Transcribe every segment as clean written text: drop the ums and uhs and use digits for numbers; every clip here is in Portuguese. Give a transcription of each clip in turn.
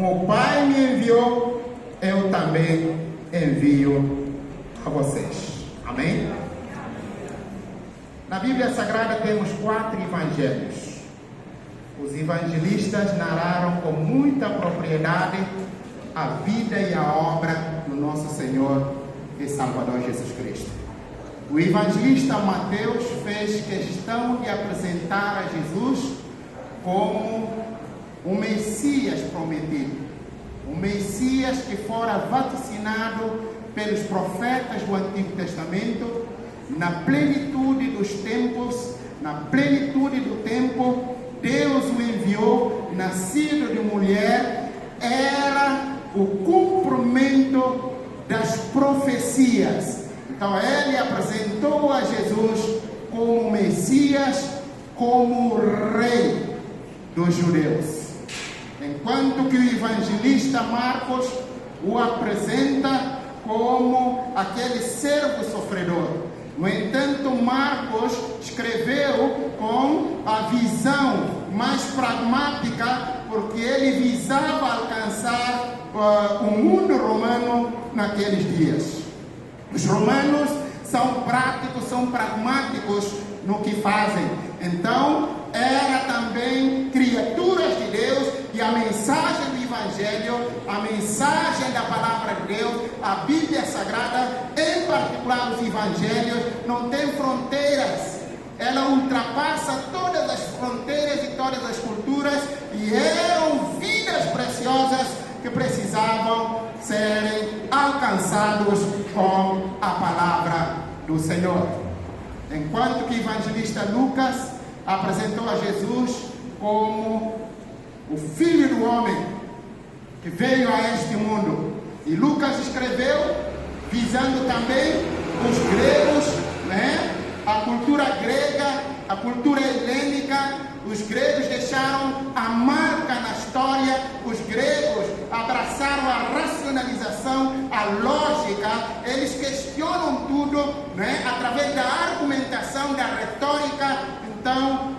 como o Pai me enviou, eu também envio a vocês. Amém? Na Bíblia Sagrada temos 4 evangelhos. Os evangelistas narraram com muita propriedade a vida e a obra do nosso Senhor e Salvador Jesus Cristo. O evangelista Mateus fez questão de apresentar a Jesus como o Messias prometido, o Messias que fora vaticinado pelos profetas do Antigo Testamento. Na plenitude dos tempos, na plenitude do tempo, Deus o enviou, nascido de mulher. Era o cumprimento das profecias. Então ele apresentou a Jesus como Messias, como Rei dos judeus. Enquanto que o evangelista Marcos o apresenta como aquele servo sofredor. No entanto, Marcos escreveu com a visão mais pragmática, porque ele visava alcançar o mundo romano naqueles dias. Os romanos são práticos, são pragmáticos no que fazem. Então, era também criaturas de Deus, e a mensagem do Evangelho, a mensagem da Palavra de Deus, a Bíblia Sagrada, em particular os Evangelhos, não tem fronteiras. Ela ultrapassa todas as fronteiras e todas as culturas, e eram vidas preciosas que precisavam serem alcançados com a Palavra do Senhor. Enquanto que o evangelista Lucas apresentou a Jesus como o Filho do Homem que veio a este mundo. E Lucas escreveu visando também os gregos, a cultura grega, a cultura helênica. Os gregos deixaram a marca na história. Os gregos abraçaram a racionalização, a lógica. Eles questionam tudo, através da argumentação, da retórica. Então,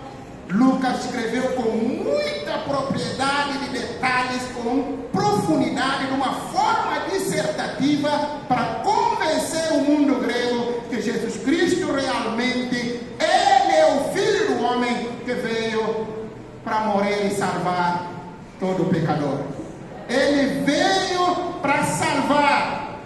Lucas escreveu com muita propriedade de detalhes, com profundidade, de uma forma dissertativa, para convencer o mundo grego que Jesus Cristo realmente, Ele é o Filho do Homem que veio para morrer e salvar todo pecador. Ele veio para salvar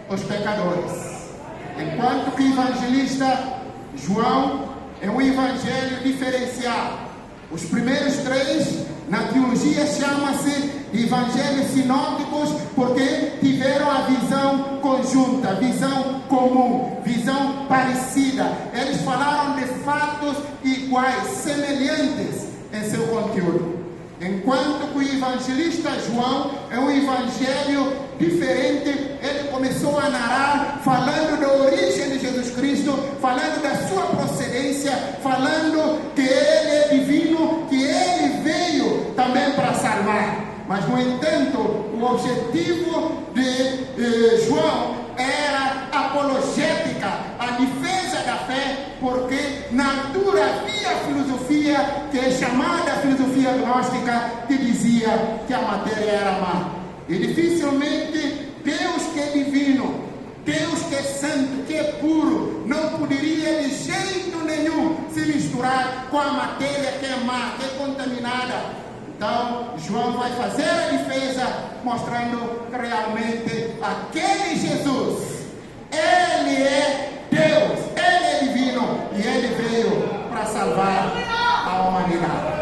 os pecadores. Enquanto que o evangelista João é um evangelho diferenciado. Os primeiros 3 na teologia chama-se evangelhos sinópticos, porque tiveram a visão conjunta, visão comum, visão parecida. Eles falaram de fatos iguais, semelhantes em seu conteúdo. Enquanto que o evangelista João é um evangelho diferente. Ele começou a narrar, falando da origem de Jesus Cristo, falando da sua procedência, falando que Ele é divino, que Ele veio também para salvar. Mas, no entanto, o objetivo de João era apologética, a defesa da fé, porque na altura havia a filosofia, que é chamada filosofia gnóstica, que dizia que a matéria era má. E dificilmente Deus que é divino, Deus que é santo, que é puro, não poderia de jeito nenhum se misturar com a matéria que é má, que é contaminada. Então, João vai fazer a defesa, mostrando que realmente aquele Jesus, Ele é Deus, Ele é divino, e Ele veio para salvar a humanidade.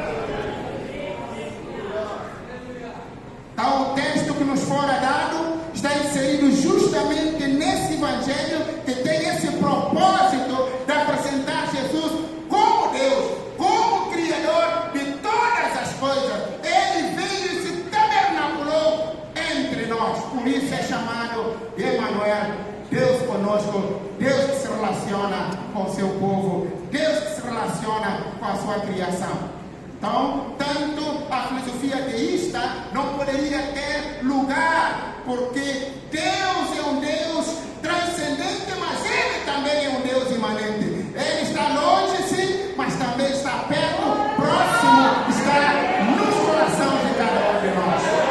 Então, o texto que nos fora dado está inserido justamente nesse evangelho, que tem esse propósito de apresentar Jesus como Deus, como Criador de todas as coisas. Ele veio e se tabernaculou entre nós. Por isso é chamado Emmanuel, Deus conosco, Deus que se relaciona com o seu povo, Deus que se relaciona com a sua criação. Então, tanto a filosofia deísta não poderia ter lugar, porque Deus é um Deus transcendente, mas Ele também é um Deus imanente. Ele está longe, sim, mas também está perto, próximo, está nos corações de cada um de nós.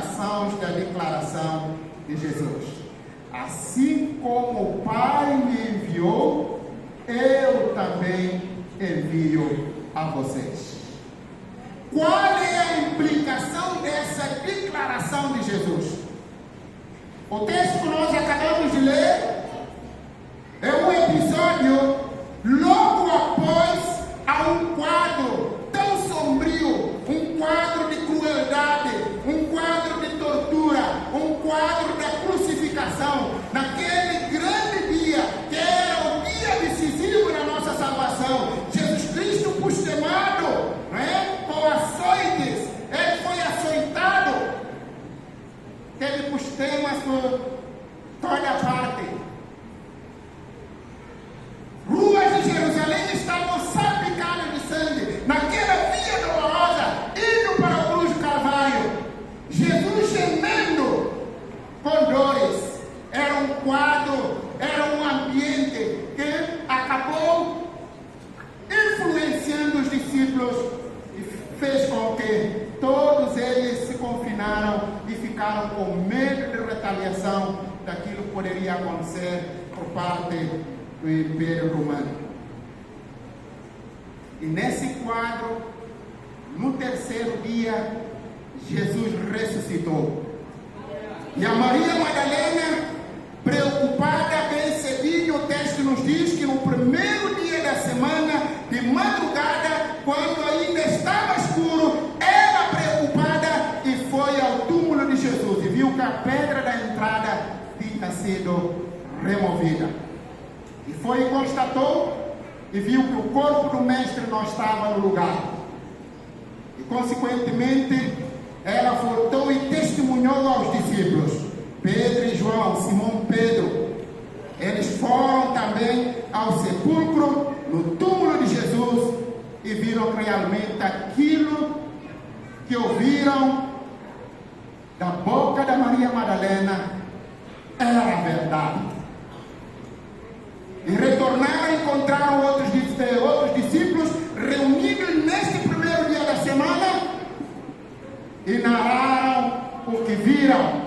implicações da declaração de Jesus. Assim como o Pai me enviou, eu também envio a vocês. Qual é a implicação dessa declaração de Jesus? O texto que nós acabamos de ler é um episódio logo após a um quadro tão sombrio, um quadro de crueldade, um quadro de tortura, um quadro da crucificação, naquele grande dia, que era o dia decisivo da nossa salvação. Jesus Cristo, pustemado, com açoites, ele foi açoitado, teve pustemas por toda parte. Ruas de Jerusalém estavam salpicadas de sangue, naquela via dolorosa, indo para a cruz do Calvário. Jesus gemendo com dores. Era um quadro, era um ambiente que acabou influenciando os discípulos e fez com que todos eles se confinaram e ficaram com medo de retaliação daquilo que poderia acontecer por parte do Império Romano. E nesse quadro, no terceiro dia, Jesus ressuscitou. E a Maria Madalena, preocupada, bem cedinho, o texto nos diz que no primeiro dia da semana, de madrugada, quando ainda estava escuro, ela preocupada e foi ao túmulo de Jesus e viu que a pedra da entrada tinha sido removida. E foi e constatou e viu que o corpo do mestre não estava no lugar. E consequentemente, ela voltou e testemunhou aos discípulos, Pedro e João, Simão Pedro. Eles foram também ao sepulcro, no túmulo de Jesus, e viram realmente aquilo que ouviram da boca da Maria Madalena era a verdade. E retornaram e encontraram outros discípulos reunidos neste primeiro dia da semana e narraram o que viram,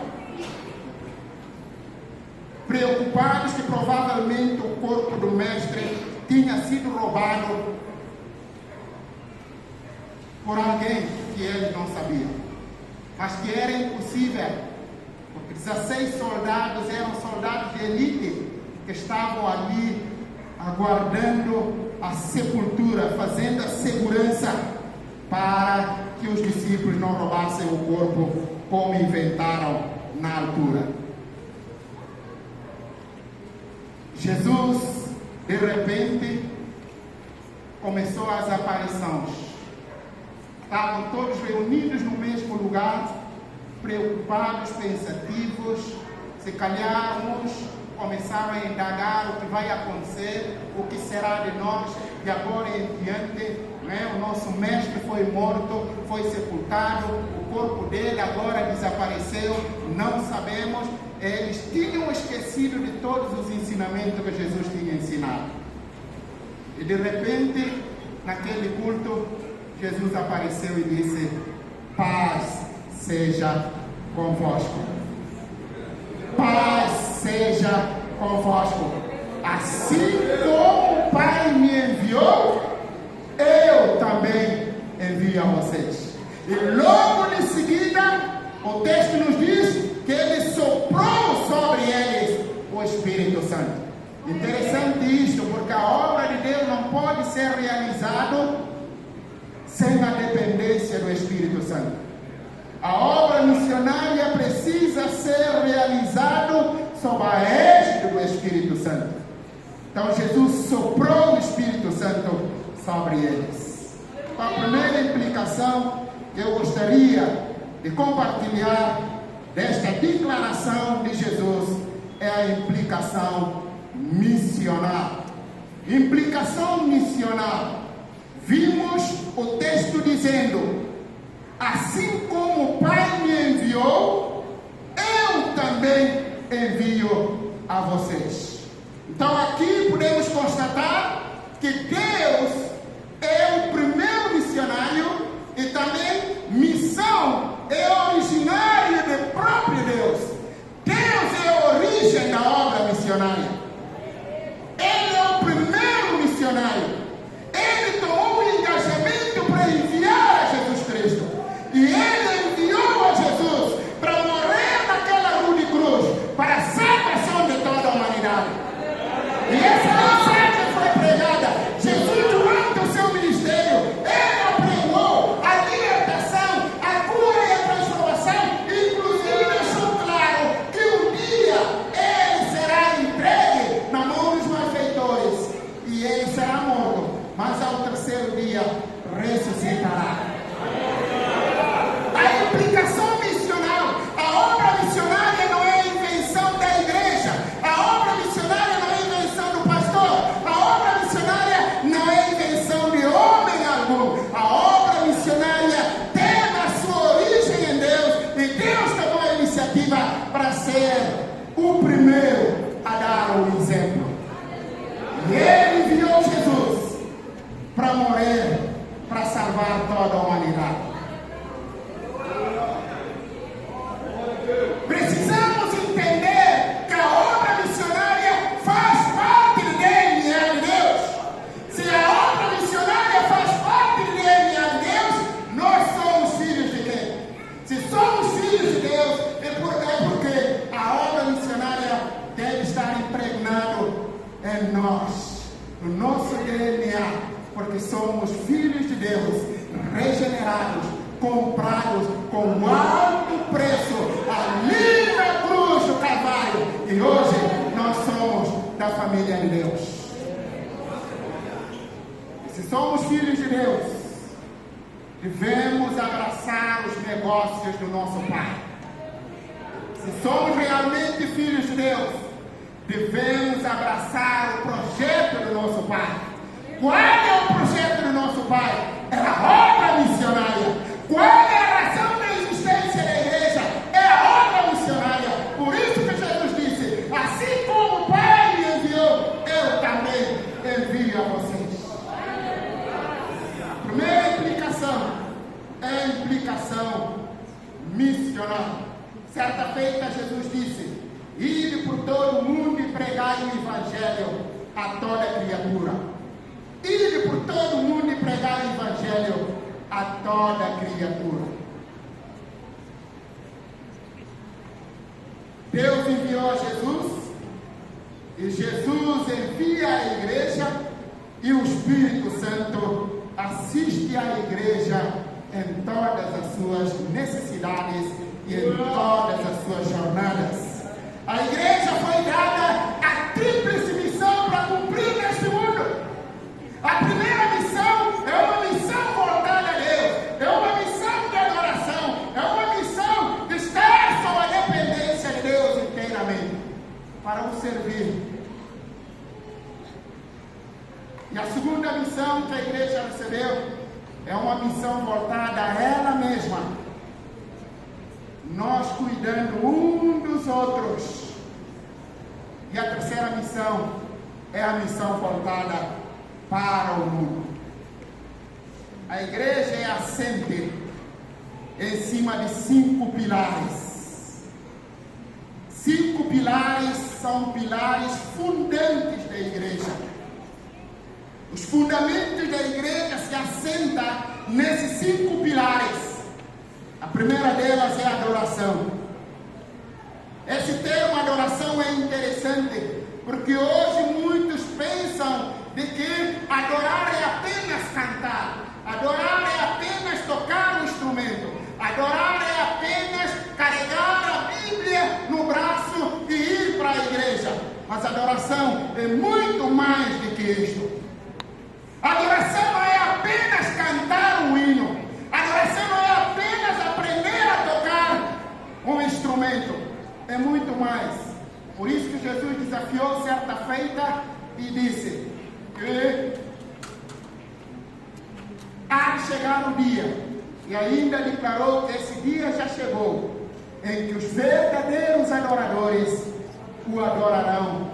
preocupados que provavelmente o corpo do mestre tinha sido roubado por alguém que eles não sabiam, mas que era impossível, porque 16 soldados eram soldados de elite que estavam ali aguardando a sepultura, fazendo a segurança para que os discípulos não roubassem o corpo como inventaram na altura. Jesus, de repente, começou as aparições. Estavam todos reunidos no mesmo lugar, preocupados, pensativos. Se calhar uns começaram a indagar o que vai acontecer, o que será de nós de agora em diante. O nosso mestre foi morto, foi sepultado, o corpo dele agora desapareceu, não sabemos. Eles tinham esquecido de todos os ensinamentos que Jesus tinha ensinado. E de repente, naquele culto, Jesus apareceu e disse: paz seja convosco. Paz seja convosco. Assim como o Pai me enviou, eu também envio a vocês. E logo em seguida, o texto nos diz que ele soprou sobre eles o Espírito Santo. Interessante isto, porque a obra de Deus não pode ser realizada sem a dependência do Espírito Santo. A obra missionária precisa ser realizada sob a égide do Espírito Santo. Então Jesus soprou o Espírito Santo sobre eles. Então, a primeira implicação que eu gostaria de compartilhar desta declaração de Jesus é a implicação missional. Implicação missional. Vimos o texto dizendo: assim como o Pai me enviou, eu também envio a vocês. Então aqui podemos constatar que Deus é o primeiro missionário e também missão é originária de o primeiro a dar o exemplo. E ele enviou Jesus para morrer, para salvar toda a humanidade. Precisamos entender que a obra missionária faz parte do DNA de Deus. Se a obra missionária faz parte do DNA de Deus, nós somos filhos de Deus. Se somos filhos de Deus, é porque a obra missionária deve estar impregnado em nós, no nosso DNA, porque somos filhos de Deus, regenerados, comprados com alto preço, ali na cruz do Calvário, e hoje nós somos da família de Deus. E se somos filhos de Deus, devemos abraçar os negócios do nosso Pai. Se somos realmente filhos de Deus, devemos abraçar o projeto do nosso Pai. Qual é o projeto do nosso Pai? É a obra missionária. Qual é a razão da existência da igreja? É a obra missionária. Por isso que Jesus disse: assim como o Pai me enviou, eu também envio a vocês. A primeira implicação é a implicação missional. Certa feita Jesus disse: ide por todo o mundo e pregai o Evangelho a toda criatura. Ide por todo o mundo e pregai o Evangelho a toda criatura. Deus enviou Jesus, e Jesus envia a igreja, e o Espírito Santo assiste a igreja em todas as suas necessidades e em todas as suas jornadas. A igreja foi dada a tríplice missão para cumprir neste mundo. A primeira missão é uma missão voltada a Deus, é uma missão de adoração, é uma missão de estar sob a dependência de Deus inteiramente, para o servir. E a segunda missão que a igreja recebeu é uma missão voltada a ela mesma, nós cuidando um dos outros. E a terceira missão é a missão voltada para o mundo. A igreja é assente em cima de 5 pilares. 5 pilares são pilares fundantes da igreja. Os fundamentos da igreja se assentam nesses 5 pilares. A primeira delas é a adoração. Esse termo adoração é interessante, porque hoje muitos pensam de que adorar é apenas cantar, adorar é apenas tocar um instrumento, adorar é apenas carregar a Bíblia no braço e ir para a igreja. Mas adoração é muito mais do que isto. Adoração não é apenas cantar um hino, adoração não é apenas aprender a tocar um instrumento, é muito mais. Por isso que Jesus desafiou certa feita e disse que há de chegar o dia, e ainda declarou que esse dia já chegou, em que os verdadeiros adoradores o adorarão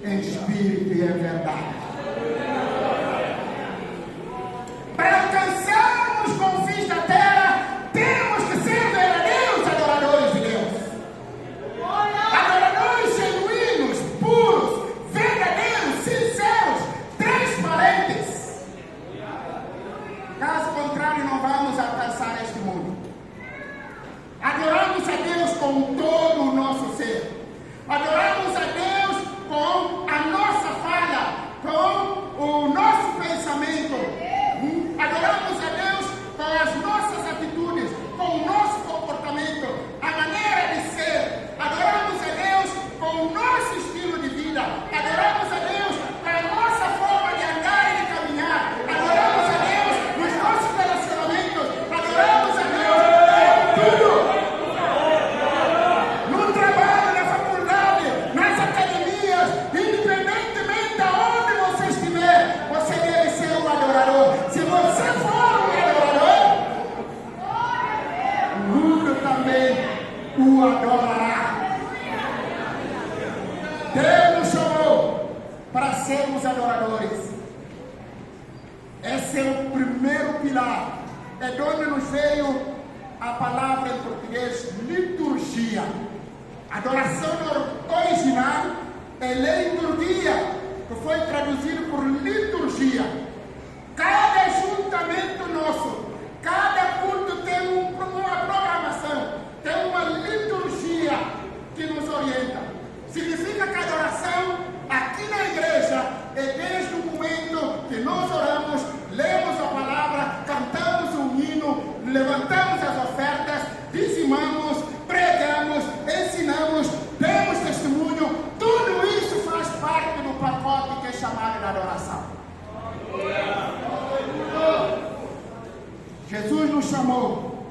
em espírito e em verdade. Para alcançarmos confins da terra, temos que ser verdadeiros adoradores de Deus. Adoradores genuínos, puros, verdadeiros, sinceros, transparentes. Caso contrário, não vamos alcançar este mundo. Adoramos a Deus com todo o nosso ser. Adoramos a Deus com a nossa fala, com o nosso pensamento. Adoramos a Deus com as nossas atitudes, com o nosso comportamento, a maneira de ser. Adoramos a Deus com o nosso estilo de vida. Adoramos a Deus com a nossa forma de andar e de caminhar. Adoramos a Deus nos nossos relacionamentos. Adoramos a Deus em tudo. No trabalho, na faculdade, nas academias, independentemente de onde você estiver, você deve ser um adorador. Se você for um adorador, o mundo também o adorará. Deus nos chamou para sermos adoradores. Esse é o primeiro pilar. É de onde nos veio a palavra em português liturgia. Adoração original é liturgia, que foi traduzido por liturgia. Cada ajuntamento nosso, cada culto tem uma programação, tem uma liturgia que nos orienta. Significa que a adoração aqui na igreja é desde o momento que nós oramos, lemos a palavra, cantamos um hino, levantamos as ofertas, dizimamos, pregamos, ensinamos, demos testemunho. Tudo isso faz parte do pacote que é chamado de adoração. Jesus nos chamou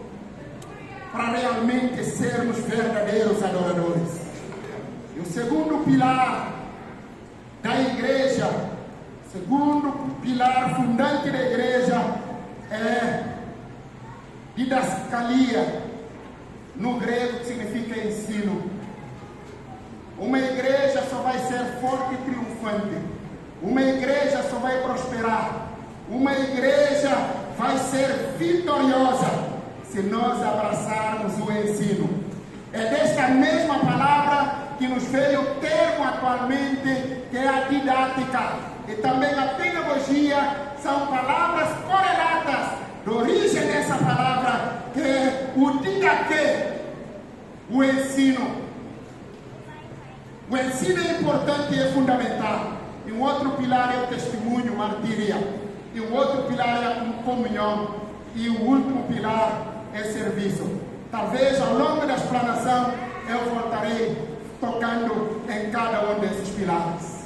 para realmente sermos verdadeiros adoradores. E o segundo pilar da igreja, segundo pilar fundante da igreja é didascalia, no grego que significa ensino. Uma igreja só vai ser forte e triunfante. Uma igreja só vai prosperar. Uma igreja vai ser vitoriosa se nós abraçarmos o ensino. É desta mesma palavra que nos veio o termo atualmente, que é a didática. E também a pedagogia são palavras correlatas da origem dessa palavra, que é o didaquê, o ensino. O ensino é importante e é fundamental. E um outro pilar é o testemunho, martíria. E um outro pilar é a comunhão. E o último pilar é serviço. Talvez ao longo da explanação eu voltarei tocando em cada um desses pilares.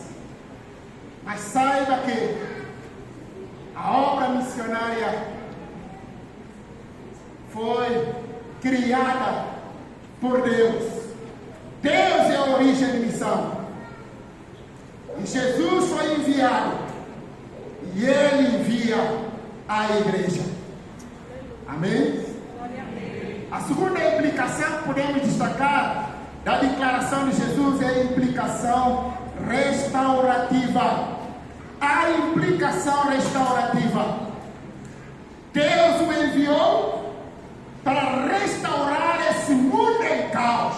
Mas saiba que a obra missionária foi criada por Deus. Deus é a origem de missão. E Jesus foi enviado. E Ele envia a igreja. Amém? A segunda implicação que podemos destacar da declaração de Jesus é a implicação restaurativa. A implicação restaurativa. Deus o enviou para restaurar esse mundo em caos,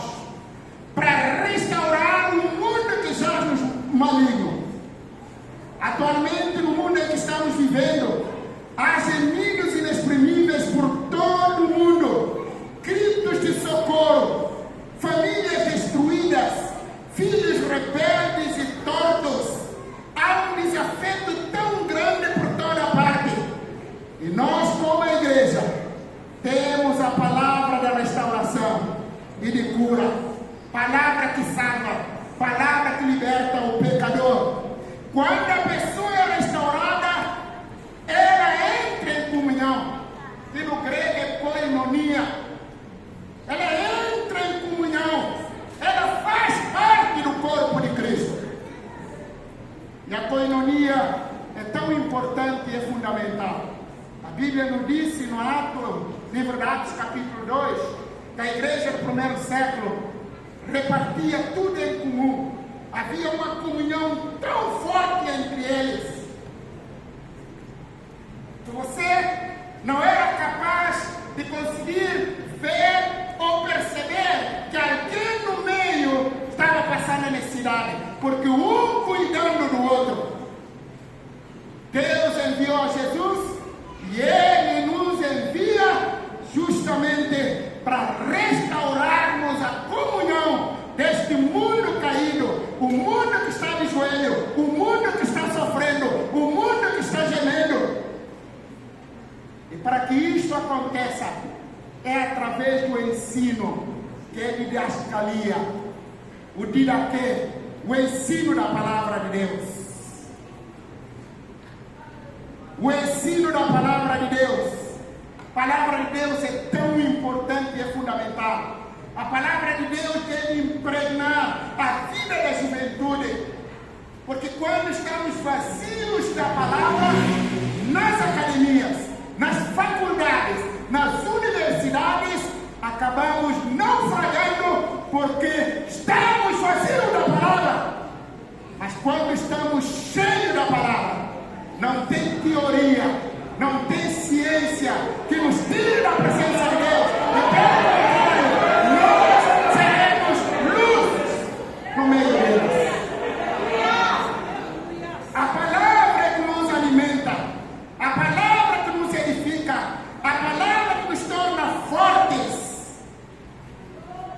para restaurar um mundo que jaz no maligno. Atualmente, no mundo em que estamos vivendo, há gemidos inexprimíveis por todo o mundo, gritos de socorro, famílias destruídas, filhos rebeldes e tortos. Há um desafeto tão grande por toda parte. E nós, como a igreja, temos a palavra da restauração e de cura, palavra que salva, palavra que liberta o pecador. Quando a pessoa é restaurada, ela entra em comunhão, que no grego é koinonia. Ela entra em comunhão, ela faz parte do corpo de Cristo. E a koinonia é tão importante e é fundamental. A Bíblia nos disse no livro de Atos capítulo 2, que a igreja do primeiro século repartia tudo em comum. Havia uma comunhão tão forte entre eles, que você não era capaz de conseguir ver ou perceber que alguém no meio estava passando necessidade, porque um cuidando do outro. Deus enviou Jesus e Ele nos envia justamente para restaurarmos a comunhão deste mundo caído, o mundo que está de joelho, o mundo que está sofrendo, o mundo que está gemendo. E para que isto aconteça, é através do ensino, que é didascalia, o didaquê, o ensino da palavra de Deus. O ensino da palavra de Deus. A palavra de Deus é tão importante e é fundamental. A palavra de Deus deve impregnar a vida da juventude. Porque quando estamos vazios da palavra, nas academias, nas faculdades, nas universidades, acabamos naufragando porque estamos vazios da palavra.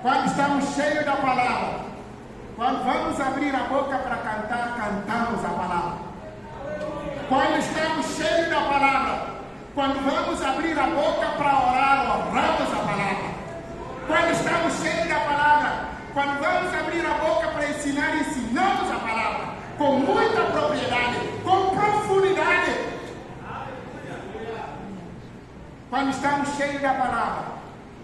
Quando estamos cheios da palavra, quando vamos abrir a boca para cantar, cantamos a palavra. Quando estamos cheios da palavra, quando vamos abrir a boca para orar, oramos a palavra. Quando estamos cheios da palavra, quando vamos abrir a boca para ensinar, ensinamos a palavra. Com muita propriedade, com profundidade. Quando estamos cheios da palavra,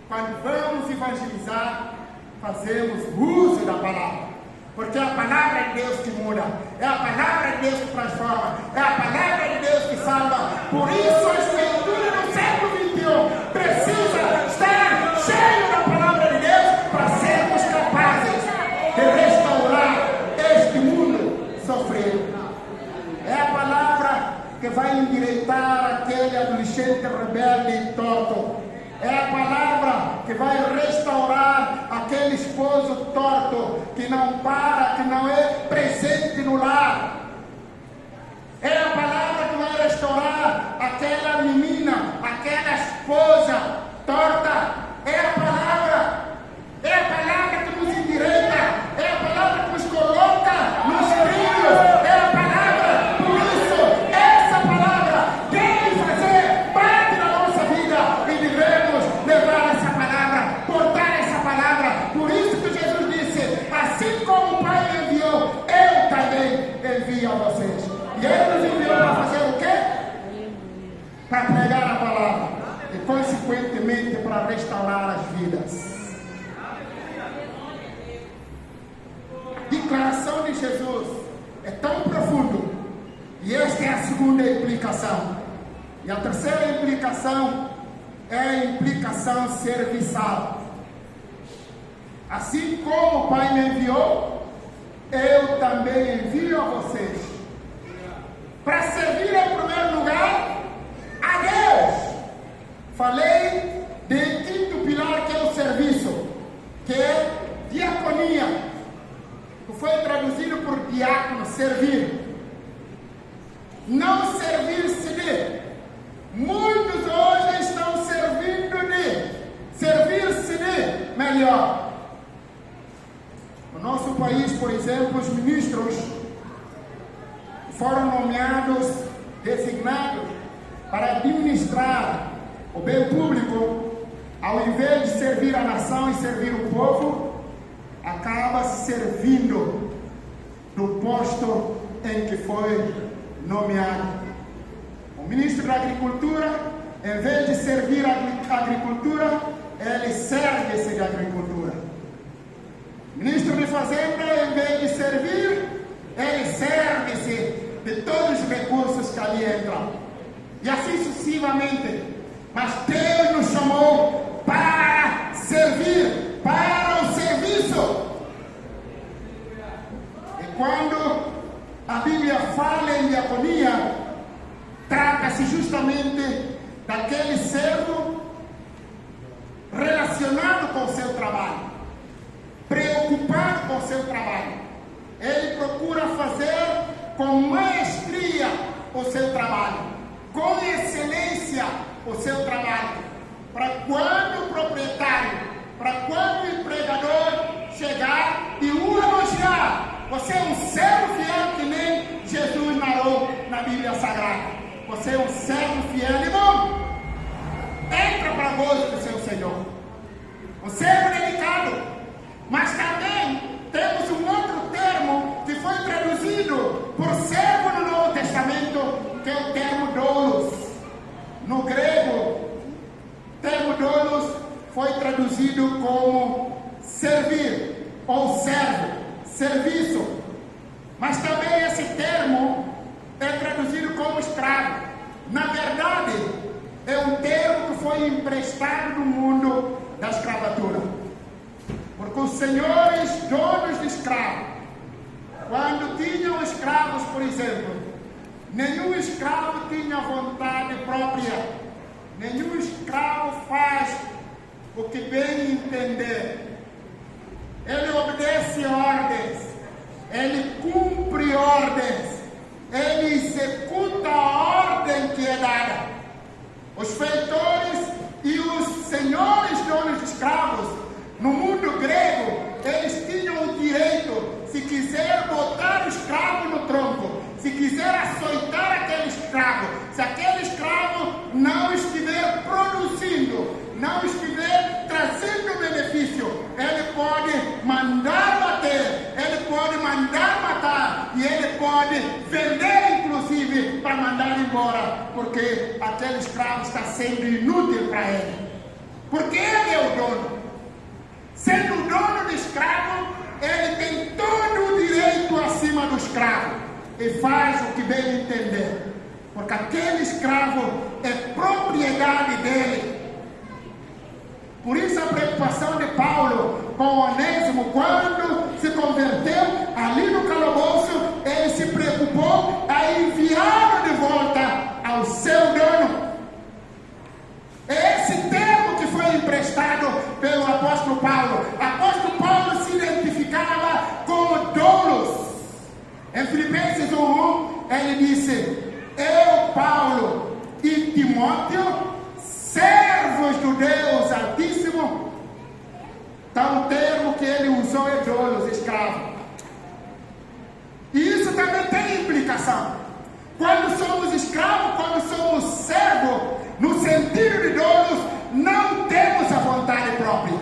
quando vamos evangelizar, fazemos uso da palavra. Porque é a palavra de Deus que muda, é a palavra de Deus que transforma, é a palavra de Deus que salva. Por isso a juventude do século XXI precisa estar cheio da palavra de Deus para sermos capazes de restaurar este mundo sofrido. É a palavra que vai endireitar aquele adolescente rebelde e torto. É a palavra que vai restaurar aquele esposo torto que não para, que não é presente no lar. É a palavra que vai restaurar aquela menina, aquela esposa torta. É a palavra que nos endireita, é a palavra que nos coloca nos trilhos, é a palavra. Por isso, essa palavra tem que fazer parte da nossa vida e devemos levar essa palavra, portar essa palavra. Por isso que Jesus disse: assim como o Pai me enviou, eu também envio a vocês. E Ele nos enviou para fazer o quê? Para pregar a palavra e consequentemente para restaurar as vidas. Declaração de Jesus é tão profundo, e esta é a segunda implicação. E a terceira implicação é a implicação serviçal. Assim como o Pai me enviou, eu também envio a vocês para servir em primeiro lugar a Deus. Falei de quinto pilar, que é o serviço, que é diaconia, que foi traduzido por diácono, servir. Não servir-se de. Muitos hoje estão servindo de. Servir-se de melhor. No nosso país, por exemplo, os ministros foram nomeados, designados para administrar o bem público. Ao invés de servir a nação e servir o povo, acaba se servindo do posto em que foi nomeado. O ministro da Agricultura, em vez de servir a agricultura, ele serve-se de agricultura. O ministro de Fazenda, em vez de servir, ele serve-se de todos os recursos que ali entram. E assim sucessivamente. Mas Deus nos chamou para servir, para o serviço. E quando a Bíblia fala em diaconia, trata-se justamente daquele servo relacionado com o seu trabalho, preocupado com o seu trabalho. Ele procura fazer com maestria o seu trabalho, com excelência o seu trabalho, para quando o proprietário, para quando o empregador chegar e o elogiar, você é um servo fiel que nem Jesus narrou na Bíblia Sagrada. Você é um servo fiel e bom. Entra para a gozo do seu Senhor. Um servo delicado. Mas também temos um outro termo que foi traduzido por servo no Novo Testamento, que é o termo doulos. No grego, o termo doulos foi traduzido como servir ou servo, serviço. Mas também esse termo é traduzido como escravo. Na verdade, é um termo que foi emprestado do mundo da escravatura. Porque os senhores donos de escravos, quando tinham escravos, por exemplo, nenhum escravo tinha vontade própria. Nenhum escravo faz o que bem entender. Ele obedece ordens. Ele cumpre ordens. Ele executa a ordem que é dada. Os feitores e os senhores donos de escravos, no mundo grego, pode vender, inclusive, para mandar embora, porque aquele escravo está sendo inútil para ele. Porque ele é o dono. Sendo o dono do escravo, ele tem todo o direito acima do escravo e faz o que bem entender, porque aquele escravo é propriedade dele. Por isso a preocupação de Paulo com Onésimo, quando se converteu ali no calabouço, ele se preocupou a enviá-lo de volta ao seu dono. Esse termo que foi emprestado pelo apóstolo Paulo. O apóstolo Paulo se identificava como doulos. Em Filipenses 1:1, ele disse: eu, Paulo e Timóteo, servos do Deus Altíssimo. Então o termo que ele usou é doulos, escravo. E isso também tem implicação. Quando somos escravos, quando somos servos, no sentido de doulos, não temos a vontade própria.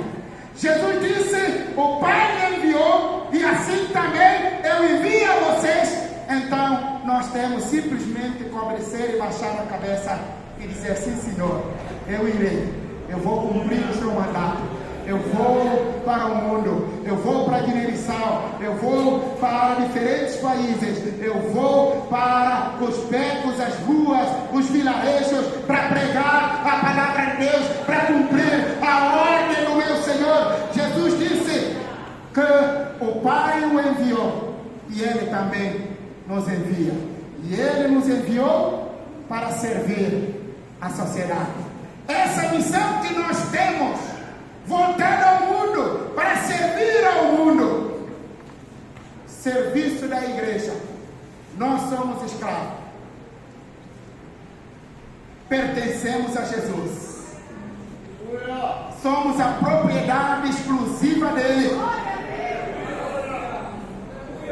Jesus disse: o Pai me enviou e assim também eu envio a vocês. Então nós temos simplesmente que obedecer e baixar a cabeça e dizer: sim, Senhor, eu irei, eu vou cumprir o seu mandato. Eu vou para o mundo, eu vou para Guiné-Bissau, eu vou para diferentes países, eu vou para os becos, as ruas, os vilarejos, para pregar a palavra de Deus, para cumprir a ordem do meu Senhor. Jesus disse que o Pai o enviou e Ele também nos envia. E Ele nos enviou para servir a sociedade. Essa missão que nós temos, voltada ao mundo, para servir ao mundo. Serviço da igreja. Nós somos escravos. Pertencemos a Jesus. Somos a propriedade exclusiva dele.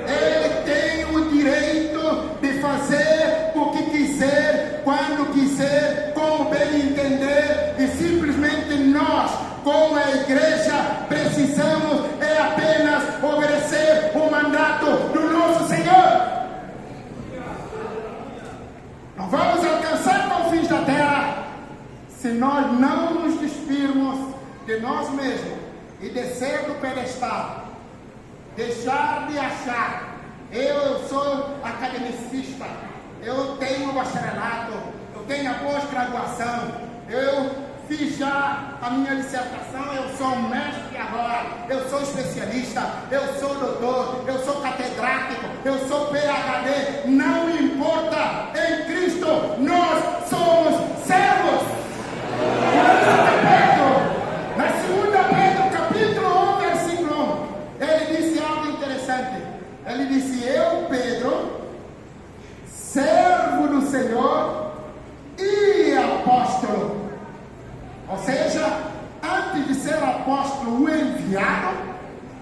Ele tem o direito de fazer o que quiser, quando quiser, como bem entender, e simplesmente nós, como a igreja, precisamos apenas obedecer o mandato do nosso Senhor. Não vamos alcançar confins da terra se nós não nos despirmos de nós mesmos e descer do pedestal, deixar de achar: eu sou academicista, eu tenho bacharelato, eu tenho a pós-graduação, eu fiz já a minha dissertação, eu sou um mestre agora, eu sou especialista, eu sou doutor, eu sou catedrático, eu sou PhD. Não importa, em Cristo nós somos servos. Na 2 Pedro, capítulo 1, versículo 1, ele disse algo interessante. Ele disse: eu, Pedro, servo do Senhor e apóstolo. Ou seja, antes de ser apóstolo, o enviado,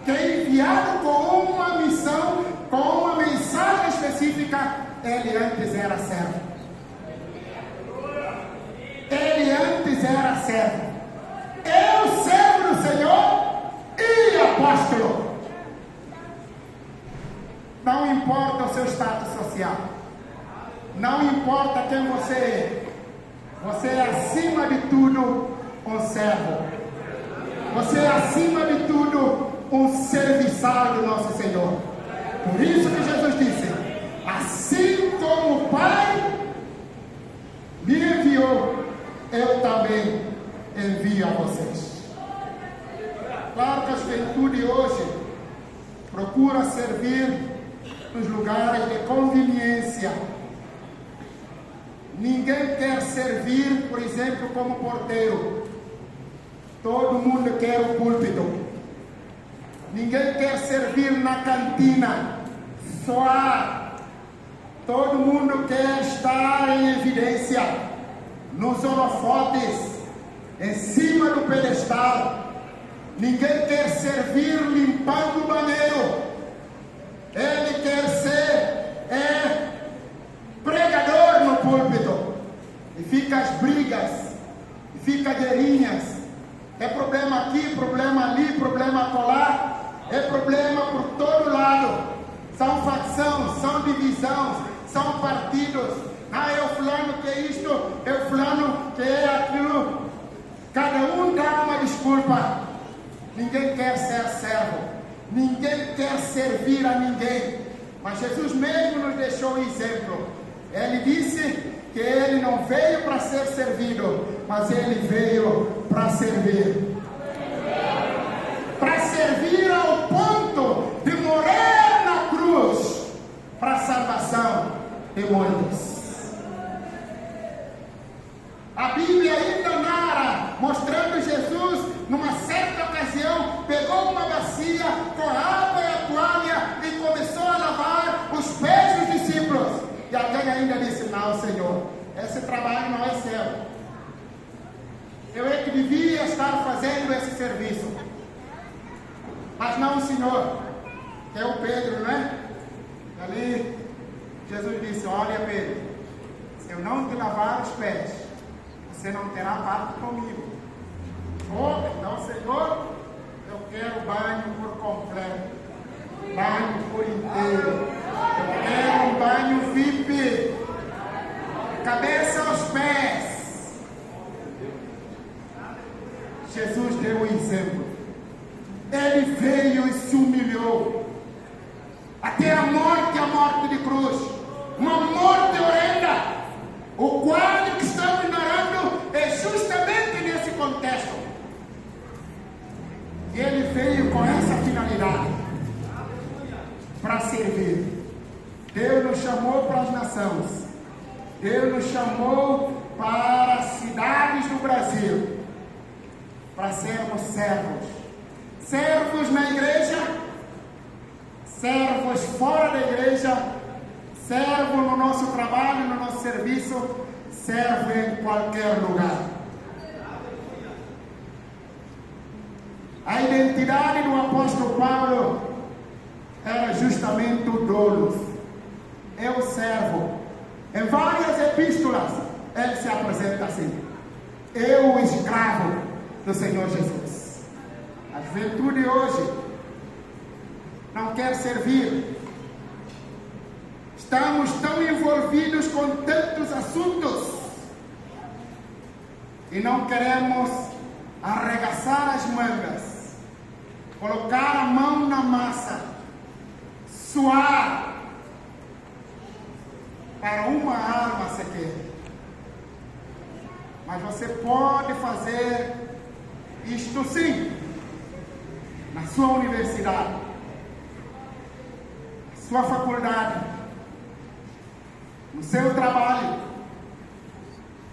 que é enviado com uma missão, com uma mensagem específica, ele antes era servo. Ele antes era servo. Eu, servo do Senhor e apóstolo. Não importa o seu status social, não importa quem você é. Você é acima de tudo um servo. Você é acima de tudo um serviçal do nosso Senhor. Por isso que Jesus disse: assim como o Pai me enviou, eu também envio a vocês. Claro que a juventude hoje procura servir nos lugares de conveniência. Ninguém quer servir, por exemplo, como porteiro. Todo mundo quer o púlpito. Ninguém quer servir na cantina, soar. Todo mundo quer estar em evidência, nos holofotes, em cima do pedestal. Ninguém quer servir limpando o banheiro. Ele quer ser pregador no púlpito. E fica as brigas, e fica guerrinhas. É problema aqui, problema ali, problema acolá. É problema por todo lado. são facções, são divisões, são partidos. Ah, é o fulano que é isto, é o fulano que é aquilo. Cada um dá uma desculpa. Ninguém quer ser servo, ninguém quer servir a ninguém. Mas Jesus mesmo nos deixou um exemplo. Ele disse que ele não veio para ser servido, mas ele veio para servir. Para servir ao ponto de morrer na cruz para a salvação de muitos. A Bíblia ainda narra, mostrando Jesus, numa certa ocasião, pegou uma bacia com água e a toalha e começou a lavar os pés dos discípulos. E alguém ainda disse: não, Senhor, esse trabalho não é seu. Eu é que devia estar fazendo esse serviço. Mas não, Senhor, que é o Pedro, não é? E ali, Jesus disse: olha, Pedro, se eu não te lavar os pés, você não terá parte comigo. Oh, então, Senhor, eu quero banho por completo, banho por inteiro. Eu quero um banho VIP, cabeça aos pés. Jesus deu o exemplo. Ele veio e se humilhou até a morte de cruz, uma morte horrenda. O quadro que estamos narrando é justamente nesse contexto. E ele veio com essa finalidade, para servir. Deus nos chamou para as nações, Deus nos chamou para as cidades do Brasil, para sermos servos. Servos na igreja, servos fora da igreja, servo no nosso trabalho, no nosso serviço, servo em qualquer lugar. A identidade do apóstolo Paulo era justamente o doulos, é o servo. Em várias epístolas ele se apresenta assim: eu, o escravo do Senhor Jesus. A juventude hoje não quer servir. Estamos tão envolvidos com tantos assuntos e não queremos arregaçar as mangas, colocar a mão na massa, suar para uma alma sequer. Mas você pode fazer isto sim, na sua universidade, na sua faculdade, no seu trabalho.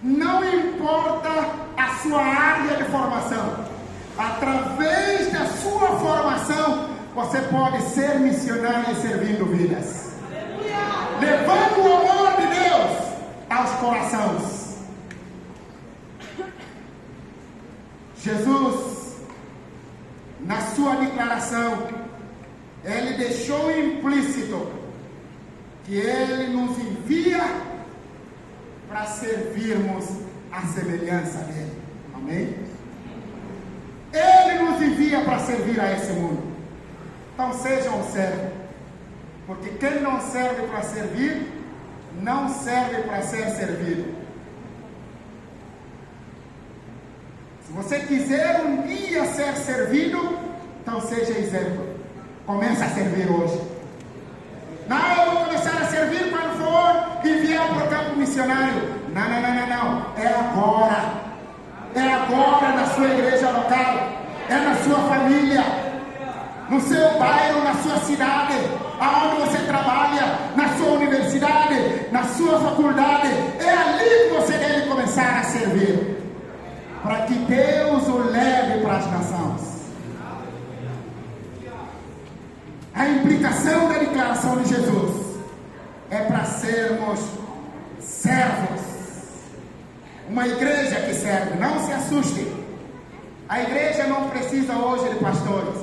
Não importa a sua área de formação, através da sua formação você pode ser missionário e servindo vidas, levando o amor de Deus aos corações. Jesus, na sua declaração, ele deixou implícito que ele nos envia para servirmos a semelhança dele. Amém? Ele nos envia para servir a esse mundo. Então sejam servos, porque quem não serve para servir, não serve para ser servido. Se você quiser um dia ser servido, então seja exemplo. Comece a servir hoje. Não, eu vou começar a servir quando for enviar para o campo missionário. Não. É agora. É agora na sua igreja local. É na sua família. No seu bairro, na sua cidade. Aonde você trabalha. Na sua universidade. Na sua faculdade. É ali que você deve começar a servir. Para que Deus o leve para as nações. A implicação da declaração de Jesus é para sermos servos. Uma igreja que serve. Não se assuste. A igreja não precisa hoje de pastores.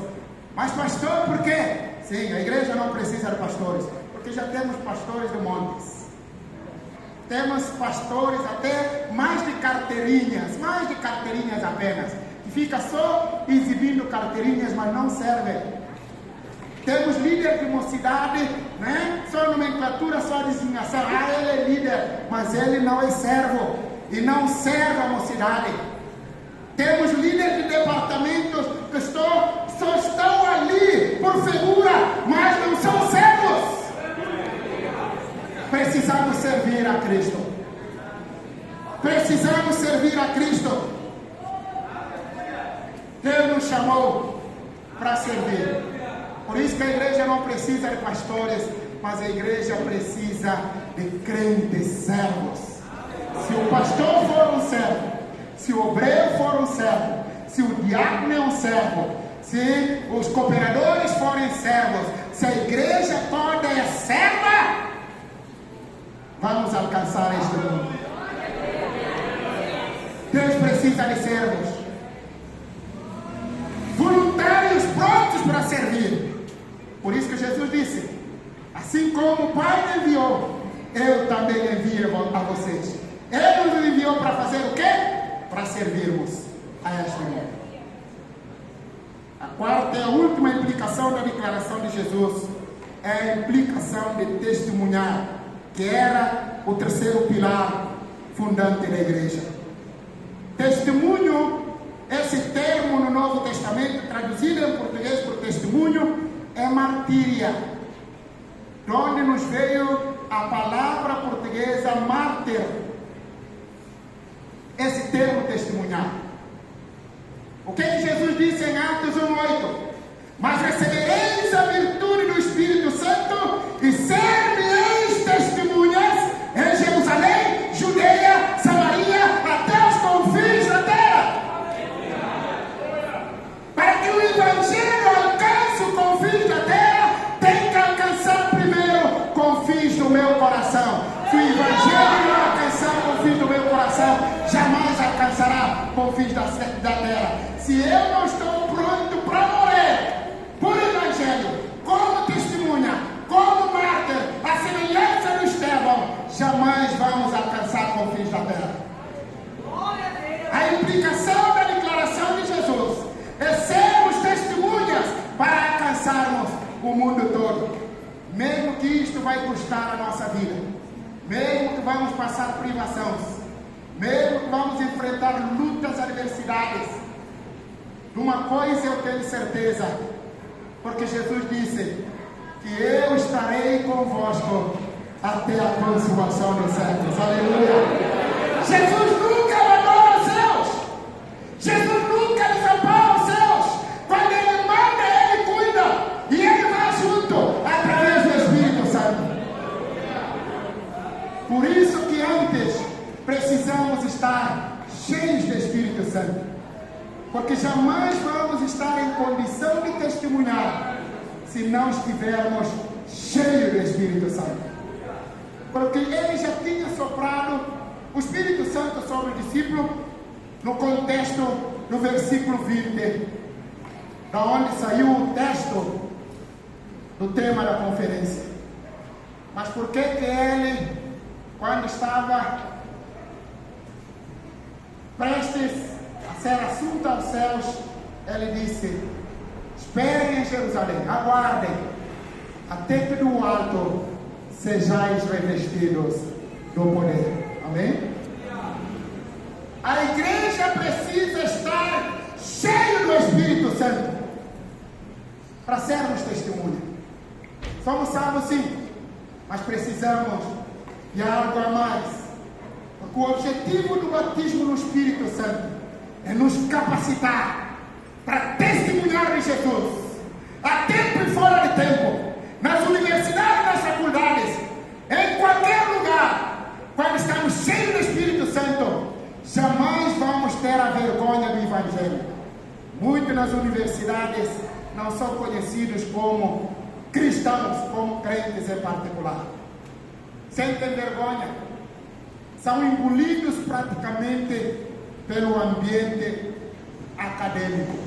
Mas pastor, por quê? Sim, a igreja não precisa de pastores, porque já temos pastores de montes. Temos pastores até mais de carteirinhas apenas, que fica só exibindo carteirinhas, mas não servem. Temos líder de mocidade, né? Só nomenclatura, só designação. Ah, ele é líder, mas ele não é servo e não serve a mocidade. Temos líderes de departamentos que só estão ali por figura, mas não são servos. Precisamos servir a Cristo. Precisamos servir a Cristo. Deus nos chamou para servir. Por isso que a igreja não precisa de pastores, mas a igreja precisa de crentes servos. Se o pastor for um servo, se o obreiro for um servo, se o diácono é um servo, se os cooperadores forem servos, se a igreja toda é serva, vamos alcançar este mundo. Deus precisa de servos, voluntários prontos para servir. Por isso que Jesus disse: assim como o Pai me enviou, eu também envio a vocês. Ele nos enviou para fazer o quê? Para servirmos a este mundo. A quarta e a última implicação da declaração de Jesus é a implicação de testemunhar, que era o terceiro pilar fundante da igreja. Testemunho, esse termo no Novo Testamento, traduzido em português por testemunho, é martíria, de onde nos veio a palavra portuguesa mártir. Esse termo testemunhar. O que Jesus disse em Atos 1:8? Mas recebereis a virtude do Espírito Santo e ser-me-eis testemunhas em Jerusalém, Judeia, Samaria, até os confins da terra. Para que o Evangelho alcance os confins da terra, tem que alcançar primeiro confins do meu coração. Se o Evangelho não alcançar confins do meu coração, jamais alcançará confins da terra. Se eu não estou pronto para morrer por Evangelho, como testemunha, como mártir, a semelhança do Estevão, jamais vamos alcançar confins da terra. A implicação da declaração de Jesus é sermos testemunhas para alcançarmos o mundo todo. Mesmo que isto vai custar a nossa vida, mesmo que vamos passar privações, mesmo que vamos enfrentar lutas, adversidades, de uma coisa eu tenho certeza, porque Jesus disse que eu estarei convosco até a consumação dos séculos. Aleluia! Jesus nunca abandona os seus. Jesus nunca desampara os seus. Quando Ele manda, Ele cuida. E Ele vai junto, através do Espírito Santo. Por isso que antes precisamos estar cheios do Espírito Santo. Porque jamais vamos estar em condição de testemunhar se não estivermos cheios do Espírito Santo. Porque Ele já tinha soprado o Espírito Santo sobre o discípulo no contexto do versículo 20, da onde saiu o texto do tema da conferência. Mas por que Ele, quando estava prestes a ser assunto aos céus, Ele disse: esperem em Jerusalém, aguardem, até que do alto sejais revestidos do poder. Amém? A igreja precisa estar cheia do Espírito Santo para sermos testemunha. Somos salvos sim, mas precisamos de algo a mais. Porque o objetivo do batismo no Espírito Santo é nos capacitar para testemunhar de Jesus, a tempo e fora de tempo, nas universidades, nas faculdades, em qualquer lugar. Quando estamos cheios do Espírito Santo, jamais vamos ter a vergonha do Evangelho. Muitos nas universidades não são conhecidos como cristãos, como crentes em particular. Sentem vergonha, são engolidos praticamente pelo ambiente acadêmico.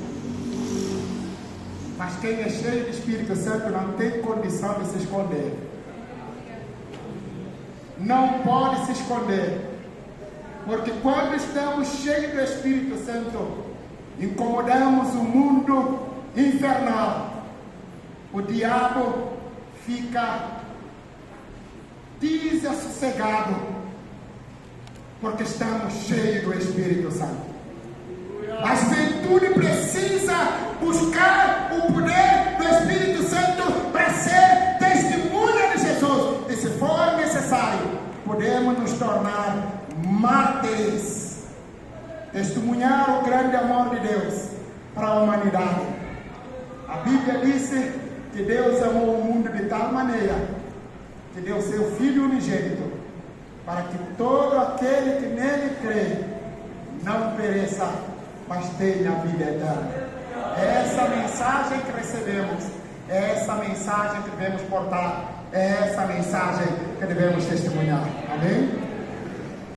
Mas quem é cheio do Espírito Santo não tem condição de se esconder. Não pode se esconder. Porque quando estamos cheios do Espírito Santo, incomodamos o mundo infernal. o diabo fica desassossegado, porque estamos cheios do Espírito Santo. A juventude precisa buscar o poder do Espírito Santo para ser testemunha de Jesus. E se for necessário, podemos nos tornar mártires, testemunhar o grande amor de Deus para a humanidade. A Bíblia diz que Deus amou o mundo de tal maneira que deu seu Filho unigênito, para que todo aquele que nele crê não pereça, mas tenha a vida eterna. É essa mensagem que recebemos, é essa mensagem que devemos portar, é essa mensagem que devemos testemunhar. Amém?